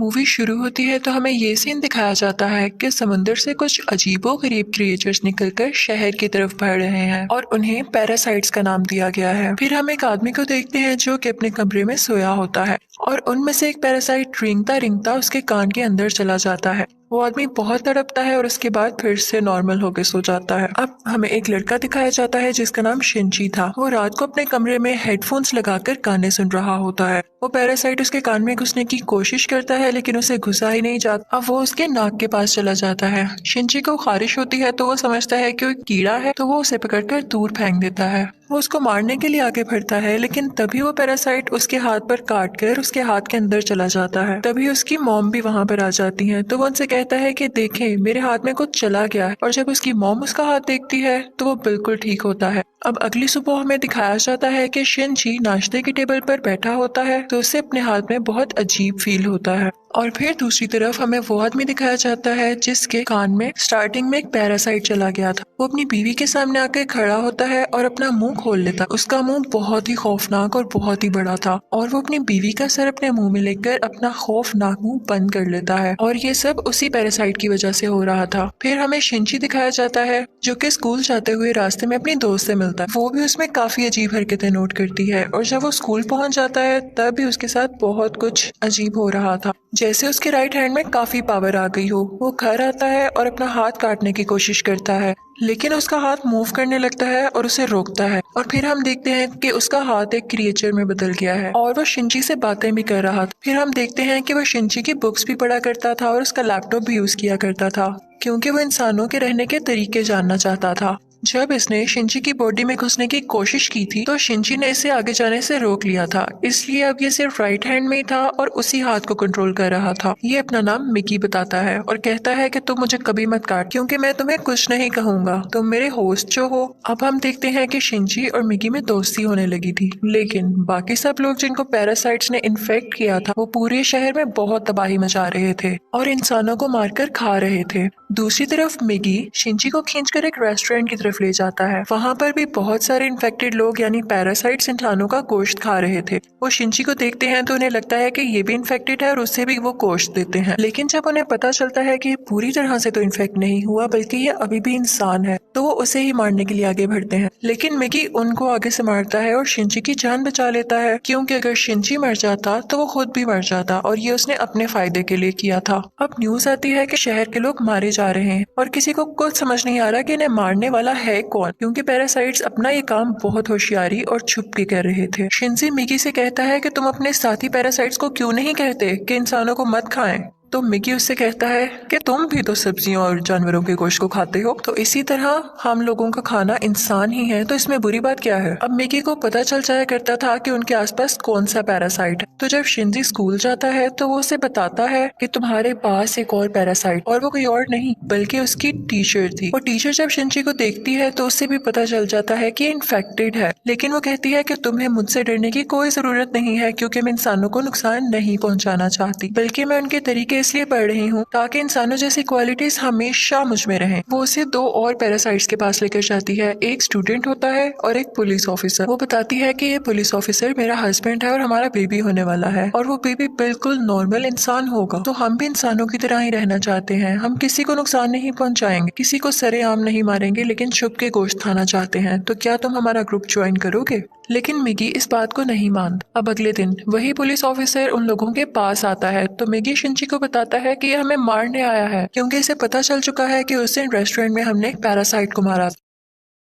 Movie शुरू होती है तो हमें ये सीन दिखाया जाता है कि समुंदर से कुछ अजीबोगरीब क्रिएचर्स निकलकर शहर की तरफ बढ़ रहे हैं और उन्हें पैरासाइट्स का नाम दिया गया है। फिर हम एक आदमी को देखते हैं जो कि अपने कमरे में सोया होता है और उनमें से एक पैरासाइट रेंगता रेंगता उसके कान के अंदर चला जाता है। वो आदमी बहुत तड़पता है और उसके बाद फिर से नॉर्मल होकर सो जाता है। अब हमें एक लड़का दिखाया जाता है जिसका नाम शिंची था। वो रात को अपने कमरे में हेडफोन्स लगाकर गाने सुन रहा होता है। वो पैरासाइट उसके कान में घुसने की कोशिश करता है लेकिन उसे घुसा ही नहीं जाता। अब वो उसके नाक के पास चला जाता है। शिंची को खारिश होती है तो वो समझता है कि वो एक कीड़ा है, तो वो उसे पकड़कर दूर फेंक देता है। वो उसको मारने के लिए आगे बढ़ता है लेकिन तभी वो पैरासाइट उसके हाथ पर काट कर उसके हाथ के अंदर चला जाता है। तभी उसकी मॉम भी वहां पर आ जाती है तो वो उनसे कहता है कि देखें, मेरे हाथ में कुछ चला गया है। और जब उसकी मॉम उसका हाथ देखती है तो वो बिल्कुल ठीक होता है। अब अगली सुबह हमें दिखाया जाता है कि शिनची नाश्ते की टेबल पर बैठा होता है तो उसे अपने हाथ में बहुत अजीब फील होता है। और फिर दूसरी तरफ हमें वो आदमी दिखाया जाता है जिसके कान में स्टार्टिंग में एक पैरासाइट चला गया था। वो अपनी बीवी के सामने आकर खड़ा होता है और अपना मुंह खोल लेता है। उसका मुंह बहुत ही खौफनाक और बहुत ही बड़ा था और वो अपनी बीवी का सर अपने मुंह में लेकर अपना खौफनाक मुंह बंद कर लेता है और ये सब उसी पैरासाइट की वजह से हो रहा था। फिर हमें शिंची दिखाया जाता है जो कि स्कूल जाते हुए रास्ते में अपनी दोस्त से मिलता है। वो भी उसमें काफी अजीब हरकतें नोट करती है और जब वो स्कूल पहुंच जाता है तब भी उसके साथ बहुत कुछ अजीब हो रहा था, जैसे उसके राइट हैंड में काफी पावर आ गई हो। वो घर आता है और अपना हाथ काटने की कोशिश करता है लेकिन उसका हाथ मूव करने लगता है और उसे रोकता है। और फिर हम देखते हैं कि उसका हाथ एक क्रिएचर में बदल गया है और वो शिंची से बातें भी कर रहा था। फिर हम देखते हैं कि वो शिंची की बुक्स भी पढ़ा करता था और उसका लैपटॉप भी यूज किया करता था क्योंकि वो इंसानों के रहने के तरीके जानना चाहता था। जब इसने शिंची की बॉडी में घुसने की कोशिश की थी तो शिंची ने इसे आगे जाने से रोक लिया था, इसलिए अब ये सिर्फ राइट हैंड में ही था और उसी हाथ को कंट्रोल कर रहा था। ये अपना नाम मिकी बताता है और कहता है कि तुम मुझे कभी मत काट क्योंकि मैं तुम्हें कुछ नहीं कहूंगा, तुम मेरे होस्ट जो हो। अब हम देखते हैं कि शिंची और मिकी में दोस्ती होने लगी थी लेकिन बाकी सब लोग जिनको पैरासाइट्स ने इन्फेक्ट किया था वो पूरे शहर में बहुत तबाही मचा रहे थे और इंसानों को मारकर खा रहे थे। दूसरी तरफ मिकी शिंची को खींचकर एक रेस्टोरेंट की तरफ ले जाता है। वहाँ पर भी बहुत सारे इन्फेक्टेड लोग यानी पैरासाइट्स इंसानों का गोश्त खा रहे थे। वो शिंची को देखते हैं तो उन्हें लगता है कि ये भी इन्फेक्टेड है और उससे भी वो गोश्त देते हैं, लेकिन जब उन्हें पता चलता है कि ये पूरी तरह से तो इन्फेक्ट नहीं हुआ बल्कि ये अभी भी इंसान है तो वो उसे ही मारने के लिए आगे बढ़ते हैं। लेकिन मिकी उनको आगे से मारता है और शिंची की जान बचा लेता है क्योंकि अगर शिंची मर जाता तो वो खुद भी मर जाता और ये उसने अपने फायदे के लिए किया था। अब न्यूज आती है कि शहर के लोग मारे जा रहे हैं और किसी को कुछ समझ नहीं आ रहा कि इन्हें मारने वाला है कौन, क्योंकि पैरासाइट्स अपना ये काम बहुत होशियारी और छुप के कर रहे थे। शिंजी मिकी से कहता है कि तुम अपने साथी पैरासाइट्स को क्यों नहीं कहते कि इंसानों को मत खाएं। तो मिकी उससे कहता है कि तुम भी तो सब्जियों और जानवरों के गोश्त को खाते हो, तो इसी तरह हम लोगों का खाना इंसान ही है, तो इसमें बुरी बात क्या है। अब मिकी को पता चल जाया करता था कि उनके आसपास कौन सा पैरासाइट है, तो जब शिंजी स्कूल जाता है तो वो उसे बताता है कि तुम्हारे पास एक और पैरासाइट, और वो कोई और नहीं बल्कि उसकी टीचर थी। वो टीचर जब शिंजी को देखती है तो उससे भी पता चल जाता है कि इन्फेक्टेड है, लेकिन वो कहती है कि तुम्हें मुझसे डरने की कोई जरूरत नहीं है क्योंकि मैं इंसानों को नुकसान नहीं पहुंचाना चाहती, बल्कि मैं उनके तरीके इसलिए पढ़ रही हूँ ताकि इंसानों जैसी क्वालिटीज हमेशा मुझ में रहें। वो उसे दो और पैरासाइट्स के पास लेकर जाती है, एक स्टूडेंट होता है और एक पुलिस ऑफिसर। वो बताती है कि ये पुलिस ऑफिसर मेरा हस्बैंड है और हमारा बेबी होने वाला है और वो बेबी बिल्कुल नॉर्मल इंसान होगा, तो हम भी इंसानों की तरह ही रहना चाहते हैं। हम किसी को नुकसान नहीं पहुंचाएंगे, किसी को सरेआम नहीं मारेंगे, लेकिन छुप के गोश्त खाना चाहते हैं, तो क्या तुम हमारा ग्रुप ज्वाइन करोगे। लेकिन मिगी इस बात को नहीं मानता। अब अगले दिन वही पुलिस ऑफिसर उन लोगों के पास आता है तो मिगी शिंची को बताता है कि ये हमें मारने आया है क्योंकि इसे पता चल चुका है कि उस दिन रेस्टोरेंट में हमने एक पैरासाइट को मारा,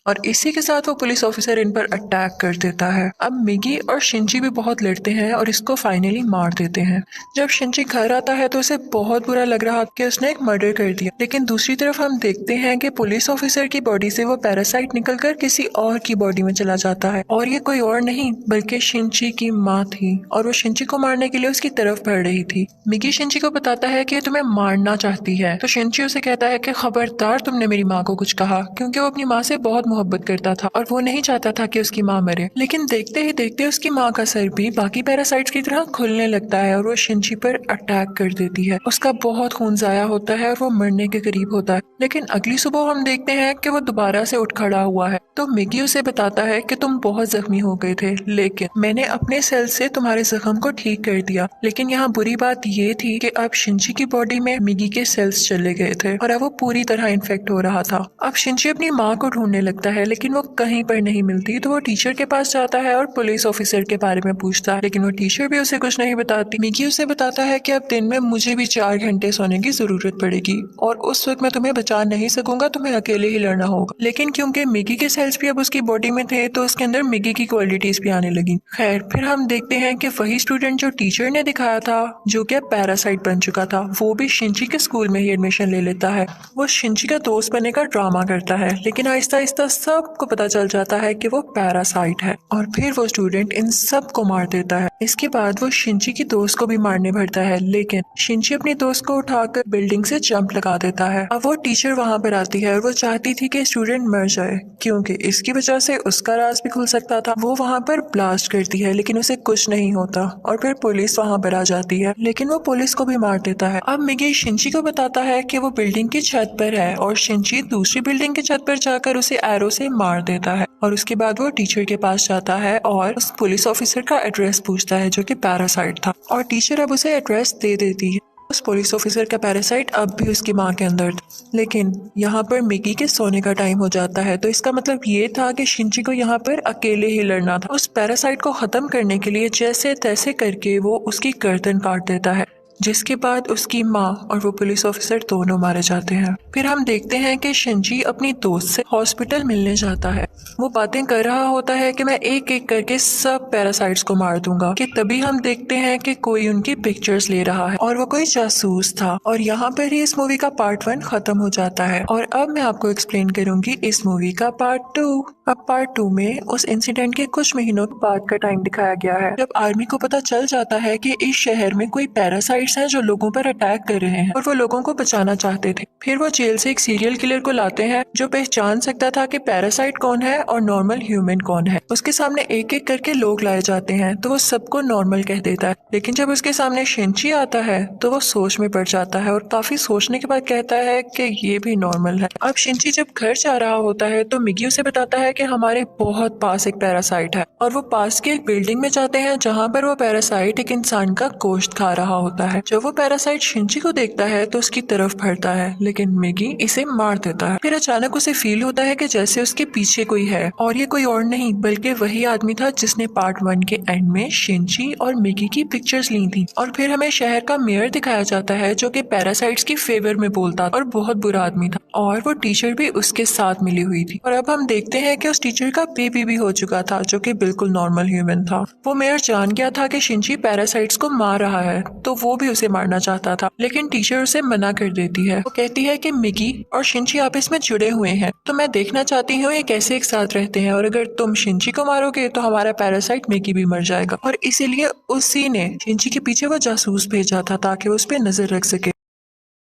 और इसी के साथ वो पुलिस ऑफिसर इन पर अटैक कर देता है। अब मिगी और शिंची भी बहुत लड़ते हैं और इसको फाइनली मार देते हैं। जब शिंची घर आता है तो उसे बहुत बुरा लग रहा कि उसने एक मर्डर कर दिया, लेकिन दूसरी तरफ हम देखते हैं कि पुलिस ऑफिसर की बॉडी से वो पैरासाइट निकलकर किसी और की बॉडी में चला जाता है, और ये कोई और नहीं बल्कि शिंची की माँ थी, और वो शिंची को मारने के लिए उसकी तरफ बढ़ रही थी। मिगी शिंची को बताता है कि तुम्हें मारना चाहती है, तो शिंची उसे कहता है कि खबरदार तुमने मेरी माँ को कुछ कहा, क्योंकि वो अपनी माँ से बहुत मोहब्बत करता था और वो नहीं चाहता था कि उसकी माँ मरे। लेकिन देखते ही देखते उसकी माँ का सर भी बाकी पैरासाइट्स की तरह खुलने लगता है और वो शिनची पर अटैक कर देती है। उसका बहुत खून जाया होता है और वो मरने के करीब होता है। लेकिन अगली सुबह हम देखते हैं कि वो दोबारा से उठ खड़ा हुआ है। तो मिगी उसे बताता है कि तुम बहुत जख्मी हो गए थे, लेकिन मैंने अपने सेल से तुम्हारे जख्म को ठीक कर दिया। लेकिन यहाँ बुरी बात ये थी कि अब शिनची की बॉडी में मिगी के सेल्स चले गए थे और अब वो पूरी तरह इन्फेक्ट हो रहा था। अब शिनची अपनी माँ को ढूंढने लगता है, लेकिन वो कहीं पर नहीं मिलती। तो वो टीचर के पास जाता है और पुलिस ऑफिसर के बारे में पूछता है, लेकिन वो टीचर भी उसे कुछ नहीं बताती। मिगी उसे बताता है कि अब दिन में मुझे भी 4 घंटे सोने की जरूरत पड़ेगी और उस वक्त मैं तुम्हें बचा नहीं सकूंगा, तुम्हें अकेले ही लड़ना होगा। लेकिन क्योंकि मिगी के सेल्स भी अब उसकी बॉडी में थे तो उसके अंदर मिगी की क्वालिटीज भी आने लगी। खैर, फिर हम देखते हैं कि वही स्टूडेंट जो टीचर ने दिखाया था, जो कि पैरासाइट बन चुका था, वो भी शिनची के स्कूल में ही एडमिशन ले लेता है। वो शिनची का दोस्त बनने का ड्रामा करता है, लेकिन आहिस्ता आहिस्ता सबको पता चल जाता है कि वो पैरासाइट है और फिर वो स्टूडेंट इन सब को मार देता है। इसके बाद वो शिनची की दोस्त को भी मारने भरता है, लेकिन शिनची अपनी दोस्त को उठाकर बिल्डिंग से जंप लगा देता है। अब वो टीचर वहां पर आती है और वो चाहती थी कि स्टूडेंट मर जाए, क्योंकि इसकी वजह से उसका राज भी खुल सकता था। वो वहां पर ब्लास्ट करती है, लेकिन उसे कुछ नहीं होता और फिर पुलिस वहां पर आ जाती है, लेकिन वो पुलिस को भी मार देता है। अब मिगी शिनची को बताता है कि वो बिल्डिंग की छत पर है और शिनची दूसरी बिल्डिंग की छत पर जाकर उसे एरो से मार देता है। और उसके बाद वो टीचर के पास जाता है और उस पुलिस ऑफिसर का एड्रेस पूछता है, जो कि पैरासाइट था, और टीचर अब उसे एड्रेस दे देती है। उस पुलिस ऑफिसर का पैरासाइट अब भी उसकी माँ के अंदर था। लेकिन यहाँ पर मिगी के सोने का टाइम हो जाता है, तो इसका मतलब ये था कि शिनची को यहाँ पर अकेले ही लड़ना था। उस पैरासाइट को खत्म करने के लिए जैसे तैसे करके वो उसकी गर्दन काट देता है, जिसके बाद उसकी माँ और वो पुलिस ऑफिसर दोनों मारे जाते हैं। फिर हम देखते हैं कि शिनची अपनी दोस्त से हॉस्पिटल मिलने जाता है। वो बातें कर रहा होता है कि मैं एक एक करके सब पैरासाइट्स को मार दूंगा, कि तभी हम देखते हैं कि कोई उनकी पिक्चर्स ले रहा है और वो कोई जासूस था। और यहाँ पर ही इस मूवी का पार्ट 1 खत्म हो जाता है और अब मैं आपको एक्सप्लेन करूंगी इस मूवी का पार्ट 2। अब पार्ट 2 में उस इंसिडेंट के कुछ महीनों बाद का टाइम दिखाया गया है, जब आर्मी को पता चल जाता है कि इस शहर में कोई पैरासाइट्स हैं जो लोगों पर अटैक कर रहे हैं और वो लोगों को बचाना चाहते थे। फिर वो जेल से एक सीरियल किलर को लाते हैं जो पहचान सकता था कि पैरासाइट कौन है और नॉर्मल ह्यूमन कौन है। उसके सामने एक एक करके लोग लाए जाते हैं तो वो सबको नॉर्मल कह देता है, लेकिन जब उसके सामने शिनची आता है तो वो सोच में पड़ जाता है और काफी सोचने के बाद कहता है कि ये भी नॉर्मल है। अब शिनची जब घर जा रहा होता है तो मिगी उसे बताता है कि हमारे बहुत पास एक पैरासाइट है, और वो पास की एक बिल्डिंग में जाते हैं जहाँ पर वो पैरासाइट एक इंसान का गोश्त खा रहा होता है। जब वो पैरासाइट शिनची को देखता है तो उसकी तरफ बढ़ता है, लेकिन मिगी इसे मार देता है। फिर अचानक उसे फील होता है कि जैसे उसके पीछे कोई है, और ये कोई और नहीं बल्कि वही आदमी था जिसने पार्ट 1 के एंड में शिनची और मिगी की पिक्चर्स ली थी। और फिर हमें शहर का मेयर दिखाया जाता है जो कि पैरासाइट्स की फेवर में बोलता और बहुत बुरा आदमी था, और वो टीचर भी उसके साथ मिली हुई थी। और अब हम देखते हैं कि उस टीचर का बेबी भी हो चुका था जो कि बिल्कुल नॉर्मल ह्यूमन था। वो मेयर जान गया था कि शिनची पैरासाइट्स को मार रहा है, तो वो भी उसे मारना चाहता था, लेकिन टीचर उसे मना कर देती है। वो कहती है कि मिगी और शिनची आपस में जुड़े हुए हैं, तो मैं देखना चाहती हूँ ये कैसे एक साथ रहते हैं, और अगर तुम शिनची को मारोगे तो हमारा पैरासाइट मिगी भी मर जाएगा। और इसीलिए उसी ने शिनची के पीछे वो जासूस भेजा था ताकि वो उस पर नजर रख सके।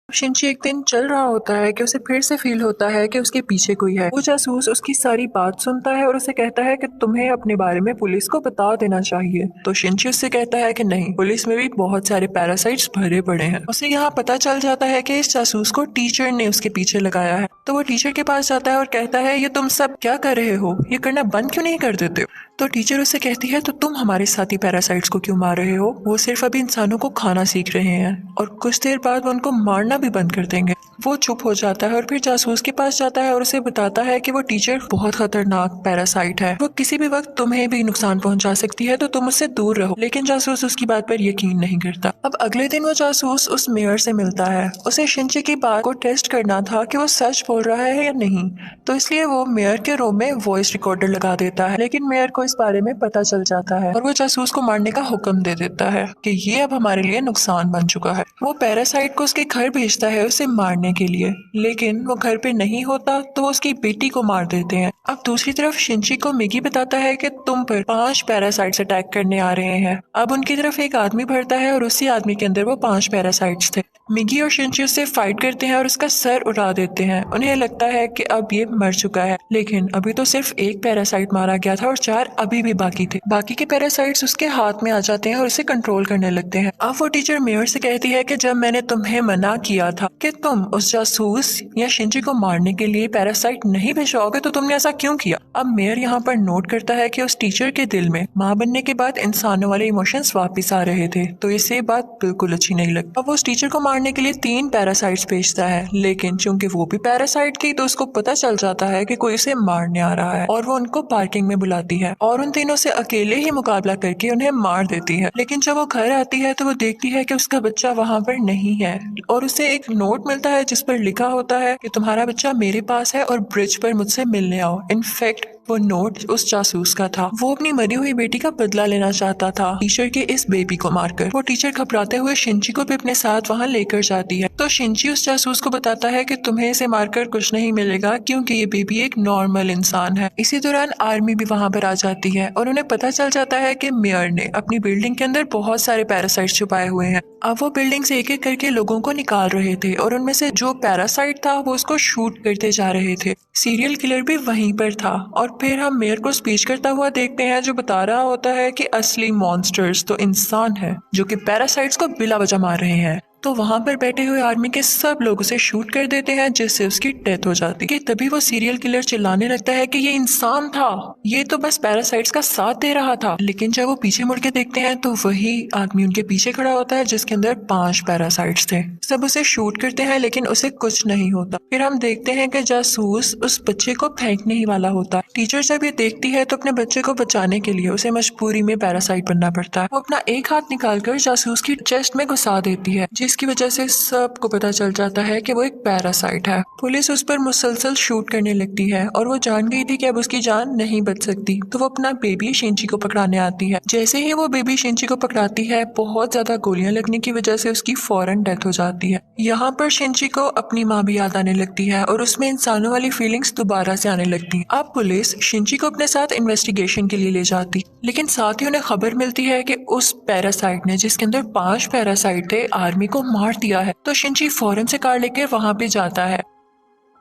शिनची एक दिन चल रहा होता है कि उसे फिर से फील होता है कि उसके पीछे कोई है। वो जासूस उसकी सारी बात सुनता है और उसे कहता है कि तुम्हें अपने बारे में पुलिस को बता देना चाहिए। तो शिनची उससे कहता है कि नहीं, पुलिस में भी बहुत सारे पैरासाइट्स भरे पड़े हैं। उसे यहाँ पता चल जाता है कि इस जासूस को टीचर ने उसके पीछे लगाया है। तो वो टीचर के पास जाता है और कहता है ये तुम सब क्या कर रहे हो, ये करना बंद क्यों नहीं कर देते हो। तो टीचर उससे कहती है तो तुम हमारे साथी पैरासाइट्स को क्यों मार रहे हो, वो सिर्फ अभी इंसानों को खाना सीख रहे हैं और कुछ देर बाद वो उनको मारना भी बंद कर देंगे। वो चुप हो जाता है और फिर जासूस के पास जाता है और उसे बताता है कि वो टीचर बहुत खतरनाक पैरासाइट है, वो किसी भी वक्त तुम्हें भी नुकसान पहुंचा सकती है, तो तुम उससे दूर रहो। लेकिन जासूस उसकी बात पर यकीन नहीं करता। अब अगले दिन वो जासूस उस मेयर से मिलता है। उसे शिनची की बात को टेस्ट करना था कि वो सच बोल रहा है या नहीं, तो इसलिए वो मेयर के रूम में वॉइस रिकॉर्डर लगा देता है। लेकिन मेयर को इस बारे में पता चल जाता है और वो जासूस को मारने का हुक्म दे देता है कि ये अब हमारे लिए नुकसान बन चुका है। वो पैरासाइट को उसके घर भेजता है उसे मारने मारने के लिए, लेकिन वो घर पे नहीं होता तो वो उसकी बेटी को मार देते हैं। अब दूसरी तरफ शिंची को मिगी बताता है कि तुम पर 5 पैरासाइट्स अटैक करने आ रहे हैं। अब उनकी तरफ एक आदमी बढ़ता है और उसी आदमी के अंदर वो 5 पैरासाइट्स थे। मिगी और शिंची उससे फाइट करते हैं और उसका सर उड़ा देते हैं। उन्हें लगता है कि अब ये मर चुका है, लेकिन अभी तो सिर्फ एक पैरासाइट मारा गया था और 4 अभी भी बाकी थे। बाकी के पैरासाइट्स उसके हाथ में आ जाते हैं और उसे कंट्रोल करने लगते हैं। अब वो टीचर मेयर से कहती है कि जब मैंने तुम्हें मना किया था कि तुम उस जासूस या शिंची को मारने के लिए पैरासाइट नहीं भिजवाओगे तो तुमने ऐसा क्यों किया। अब मेयर यहाँ पर नोट करता है कि उस टीचर के दिल में माँ बनने के बाद इंसानों वाले इमोशंस वापस आ रहे थे, तो इसे ये बात बिल्कुल अच्छी नहीं लगती। अब वो उस टीचर को मारने के लिए 3 पैरासाइट्स भेजता है, लेकिन चूंकि वो भी पैरासाइट थी तो उसको पता चल जाता है कि कोई उसे मारने आ रहा है और वो उनको पार्किंग में बुलाती है और उन तीनों से अकेले ही मुकाबला करके उन्हें मार देती है। लेकिन जब वो घर आती है तो वो देखती है कि उसका बच्चा वहाँ पर नहीं है और उसे एक नोट मिलता है जिस पर लिखा होता है कि तुम्हारा बच्चा मेरे पास है और ब्रिज पर मुझसे मिलने आओ। इनफैक्ट वो नोट उस जासूस का था। वो अपनी मरी हुई बेटी का बदला लेना चाहता था टीचर के इस बेबी को मारकर। वो टीचर घबराते हुए शिंची को भी अपने साथ वहाँ लेकर जाती है, तो शिंची उस जासूस को बताता है कि तुम्हें इसे मारकर कुछ नहीं मिलेगा क्योंकि ये बेबी एक नॉर्मल इंसान है। इसी दौरान आर्मी भी वहाँ पर आ जाती है और उन्हें पता चल जाता है कि मेयर ने अपनी बिल्डिंग के अंदर बहुत सारे पैरासाइट छुपाए हुए हैं। अब वो बिल्डिंग से एक एक करके लोगों को निकाल रहे थे और उनमें से जो पैरासाइट था वो उसको शूट करते जा रहे थे। सीरियल किलर भी वहीं पर था और फिर हम मेयर को स्पीच करता हुआ देखते हैं जो बता रहा होता है कि असली मॉन्स्टर्स तो इंसान है जो कि पैरासाइट्स को बिला वजह मार रहे हैं। तो वहाँ पर बैठे हुए आर्मी के सब लोग उसे शूट कर देते हैं जिससे उसकी डेथ हो जाती है। तभी वो सीरियल किलर चिल्लाने लगता है कि ये इंसान था, ये तो बस पैरासाइट्स का साथ दे रहा था। लेकिन जब वो पीछे मुड़ के देखते हैं तो वही आदमी उनके पीछे खड़ा होता है जिसके अंदर 5 पैरासाइट्स थे। सब उसे शूट करते हैं लेकिन उसे कुछ नहीं होता। फिर हम देखते हैं कि जासूस उस बच्चे को फेंकने ही वाला होता है। टीचर जब ये देखती है तो अपने बच्चे को बचाने के लिए उसे मजबूरी में पैरासाइट बनना पड़ता है। वो अपना एक हाथ निकालकर जासूस की चेस्ट में घुसा देती है जिसकी वजह से सबको पता चल जाता है कि वो एक पैरासाइट है। पुलिस उस पर मुसलसल शूट करने लगती है और वो जान गई थी कि अब उसकी जान नहीं बच सकती, तो वो अपना बेबी शिंची को पकड़ाने आती है। जैसे ही वो बेबी शिंची को पकड़ाती है बहुत ज्यादा गोलियां लगने की वजह से उसकी फौरन डेथ हो जाती है। यहाँ पर शिंची को अपनी माँ भी याद आने लगती है और उसमें इंसानों वाली फीलिंग्स दोबारा से आने लगती है। अब पुलिस शिंची को अपने साथ इन्वेस्टिगेशन के लिए ले जाती, लेकिन साथ ही उन्हें खबर मिलती है कि उस पैरासाइट ने जिसके अंदर 5 पैरासाइट थे आर्मी को मार दिया है। तो शिंची फौरन से कार लेकर वहां पे जाता है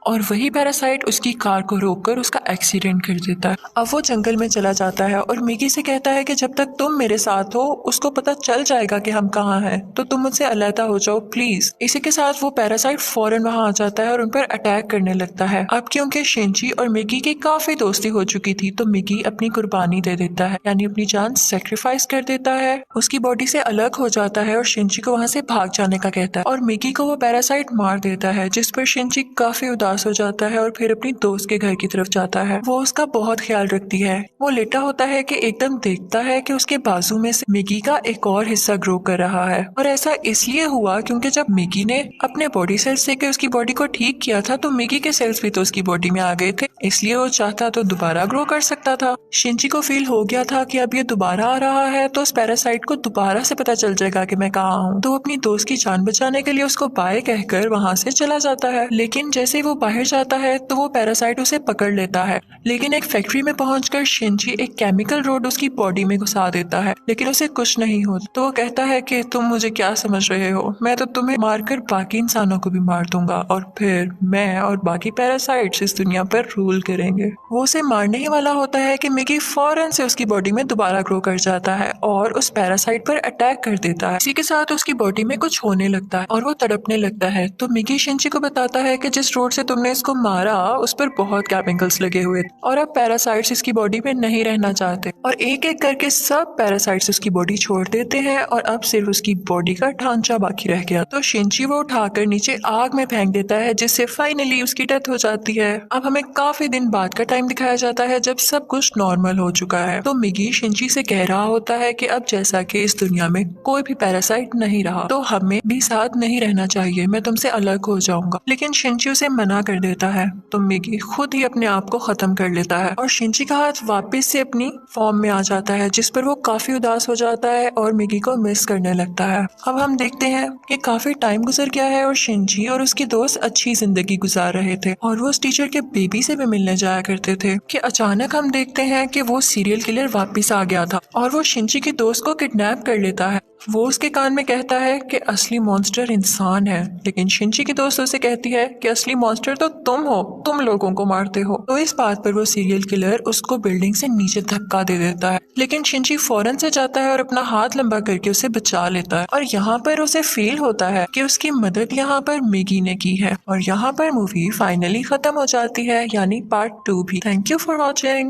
और वही पैरासाइट उसकी कार को रोककर उसका एक्सीडेंट कर देता है। अब वो जंगल में चला जाता है और मिगी से कहता है कि जब तक तुम मेरे साथ हो उसको पता चल जाएगा कि हम कहाँ हैं, तो तुम मुझसे अलहदा हो जाओ प्लीज। इसी के साथ वो पैरासाइट फौरन वहां आ जाता है और उन पर अटैक करने लगता है। अब क्योंकि शिंची और मिगी की काफी दोस्ती हो चुकी थी तो मिगी अपनी कुर्बानी दे देता है, यानी अपनी जान सेक्रीफाइस कर देता है, उसकी बॉडी से अलग हो जाता है और शिंची को वहां से भाग जाने का कहता है और मिगी को वो पैरासाइट मार देता है, जिस पर शिंची काफी उदास हो जाता है और फिर अपनी दोस्त के घर की तरफ जाता है। वो उसका बहुत ख्याल रखती है। वो लेटा होता है कि एकदम देखता है कि उसके बाजू में से मिगी का एक और हिस्सा ग्रो कर रहा है और ऐसा इसलिए हुआ क्योंकि जब मिगी ने अपने बॉडी सेल्स से उसकी बॉडी को ठीक किया था तो मिगी के सेल्स भी तो उसकी बॉडी में आ गए थे, इसलिए वो चाहता तो दोबारा ग्रो कर सकता था। शिंची को फील हो गया था कि अब ये दोबारा आ रहा है तो उस पैरासाइट को दोबारा से पता चल जाएगा कि मैं कहाँ हूँ, तो अपनी दोस्त की जान बचाने के लिए उसको बाय कहकर वहां से चला जाता है। लेकिन जैसे ही वो बाहर जाता है तो वो पैरासाइट उसे पकड़ लेता है, लेकिन एक फैक्ट्री में पहुंचकर शिंची एक केमिकल रोड उसकी बॉडी में घुसा देता है, लेकिन उसे कुछ नहीं होता। तो वो कहता है कि तुम मुझे क्या समझ रहे हो, मैं तो तुम्हें मारकर बाकी इंसानों को भी मार दूंगा और फिर मैं और बाकी पैरासाइट्स इस दुनिया पर रूल करेंगे। वो उसे मारने ही वाला होता है कि मिगी फौरन से उसकी बॉडी में दोबारा ग्रो कर जाता है और उस पैरासाइट पर अटैक कर देता है। इसी के साथ उसकी बॉडी में कुछ होने लगता है और वो तड़पने लगता है। तो मिगी शिंची को बताता है कि जिस रोड से तुमने इसको मारा उस पर बहुत केमिकल्स लगे हुए थे और अब पैरासाइट्स इसकी बॉडी में नहीं रहना चाहते और एक एक करके सब पैरासाइट्स उसकी बॉडी छोड़ देते हैं और अब सिर्फ उसकी बॉडी का ढांचा बाकी रह गया। तो शिंची वो उठाकर नीचे आग में फेंक देता है जिससे फाइनली उसकी डेथ हो जाती है। अब हमें काफी दिन बाद का टाइम दिखाया जाता है जब सब कुछ नॉर्मल हो चुका है। तो मिगी शिंची से कह रहा होता है कि अब जैसा कि इस दुनिया में कोई भी पैरासाइट नहीं रहा तो हमें भी साथ नहीं रहना चाहिए, मैं तुमसे अलग हो जाऊंगा। लेकिन शिंची उसे मना मना कर देता है तो मिगी खुद ही अपने आप को खत्म कर लेता है और शिंची का हाथ वापस से अपनी फॉर्म में आ जाता है, जिस पर वो काफी उदास हो जाता है और मिगी को मिस करने लगता है। अब हम देखते हैं कि काफी टाइम गुजर गया है और शिंची और उसकी दोस्त अच्छी जिंदगी गुजार रहे थे और वो उस टीचर के बेबी से भी मिलने जाया करते थे कि अचानक हम देखते हैं कि वो सीरियल किलर वापस आ गया था और वो शिंची की दोस्त को किडनैप कर लेता है। वो उसके कान में कहता है कि असली मॉन्स्टर इंसान है, लेकिन शिंची की दोस्त उसे कहती है कि असली मॉन्स्टर तो तुम हो, तुम लोगों को मारते हो। तो इस बात पर वो सीरियल किलर उसको बिल्डिंग से नीचे धक्का दे देता है, लेकिन शिंची फौरन से जाता है और अपना हाथ लंबा करके उसे बचा लेता है और यहाँ पर उसे फील होता है कि उसकी मदद यहाँ पर मिगी ने की है और यहाँ पर मूवी फाइनली खत्म हो जाती है, यानी पार्ट 2 भी। Thank you for watching.